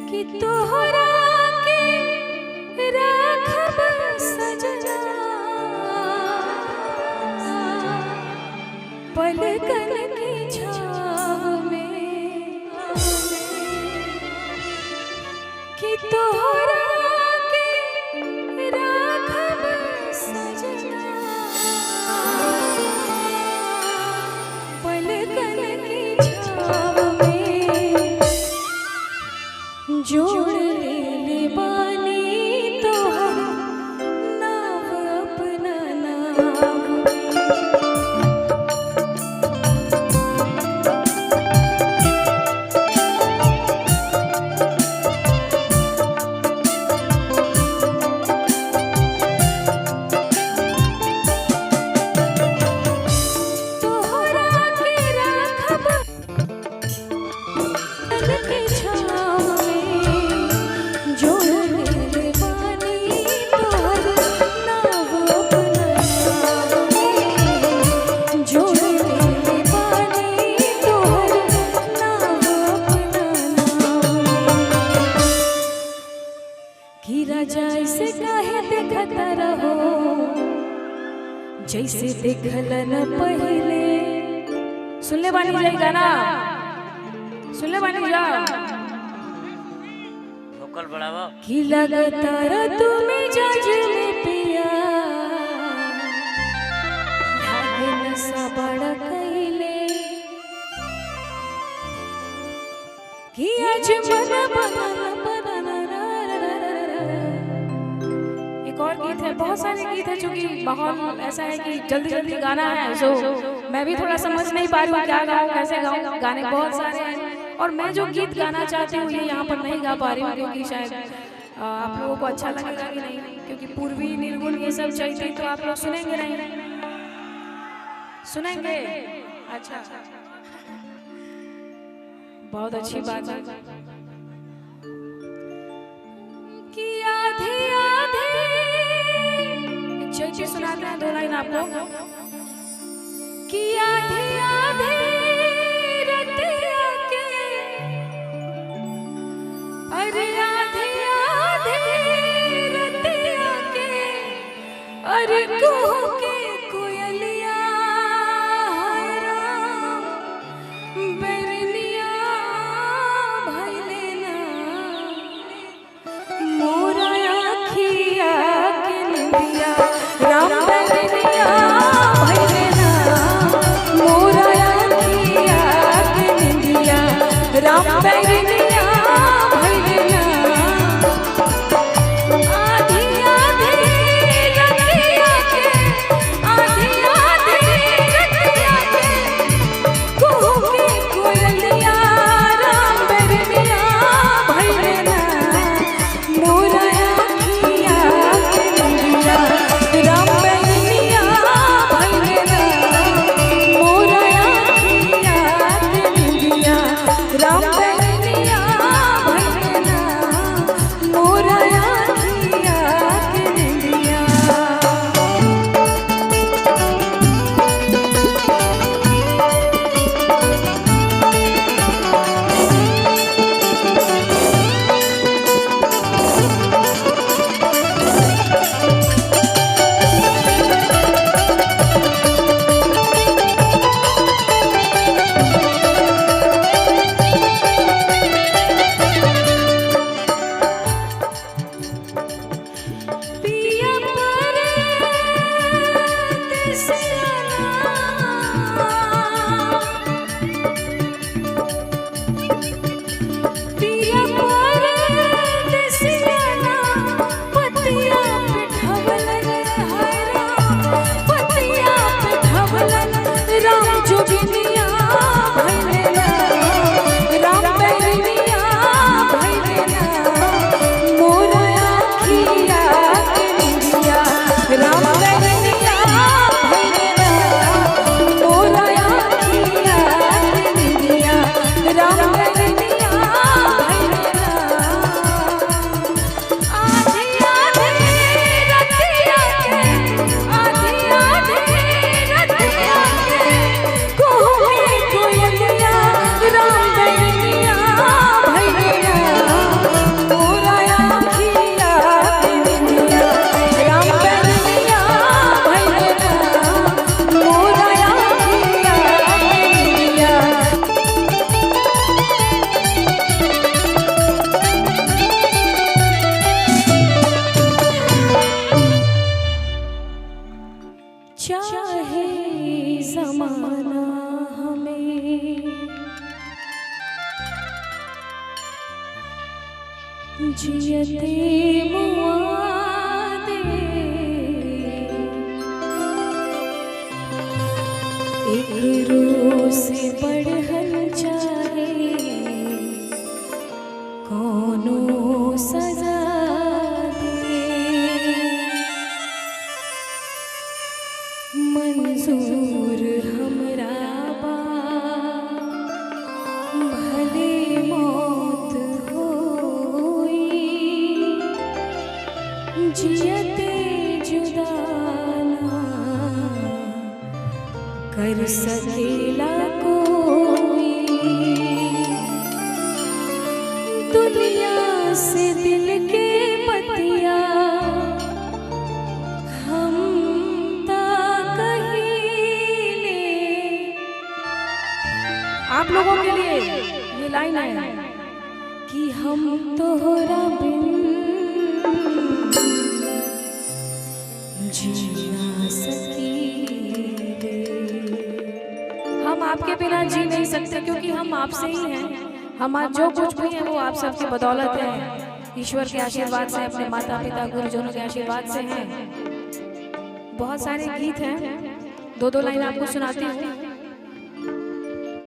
कि तोहरा के राखब सजना पलकन की छाव में कि तोहरा के राखब सजना पलकन की छाव में जोड़ ले बानी तो नाव अपना नाव तोहरा के राखब के छाव जैसे काहे देखता रहो जैसे देखल न पहले सुन ले बानी जाई गाना सुन ले बानी जा वोकल बढ़ावा कि लगातार तुम्हें जज में पिया धागे नशा बड़ा कइले कि आज मन बनल और गीत है, बहुत सारे गीत है चूंकि माहौल ऐसा है कि जल्दी जल्दी गाना है सो मैं भी थोड़ा समझ नहीं पा रही हूँ क्या गाऊँ कैसे गाऊँ। गाने बहुत सारे हैं और मैं जो गीत गाना चाहती हूँ ये यहाँ पर नहीं गा पा रही हूँ क्योंकि शायद आप लोगों को अच्छा लगेगा कि नहीं, क्योंकि पूर्वी निर्गुण ये सब चाहिए तो आप लोग सुनेंगे नहीं सुनेंगे। अच्छा बहुत अच्छी बात है कि आधे आधे चैती सुनाते हैं दो लाइन आपको कि आधे आधे रतिया के अरे आधे आधे रतिया के अरे कुहू के कोयलिया राम बेरनिया भइले ना मोरा आँखिया के निंदिया राम बेरनिया भइले ना मोरा आँखिया के निंदिया राम बेरनिया भइले ना आधी आधी रतिया के आधी आधी रतिया के कुहू के कोयलिया राम बेरनिया भइले ना मोरा आँखिया के निंदिया राम बेरनिया भइले ना मोरा आँखिया के निंदिया राम बेरनिया भइले ना मोरा आँखिया के निंदिया। पिया पिया परदेसियाना पतिया पे ढवलन हरा पतिया पे ढवलन राम जोगिनिया भइले ना राम बेरनिया भइले ना मोरा आँखिया के निंदिया राम बेरनिया भइले ना मोरा आँखिया के निंदिया राम बेरनिया भइले ना जियते मुआ दे एक रोज बढ़हन चाहे कौनो सजा दे मंजूर हमरा बा भले मौत होई जियते जुदा ना कर सकेला कोई दुनिया से दिल के पतिया हम ता कहिले। आप लोगों के लिए ये लाइन है कि हम तोहरा बिन जी ना सकीले। हम आपके बिना जी नहीं सकते क्योंकि हम आपसे ही हैं। हमारा जो कुछ भी है वो आप सबकी बदौलत है, ईश्वर के आशीर्वाद से, अपने माता पिता गुरुजनों के आशीर्वाद से हैं। बहुत सारे गीत हैं, दो लाइन आपको सुनाती हूँ।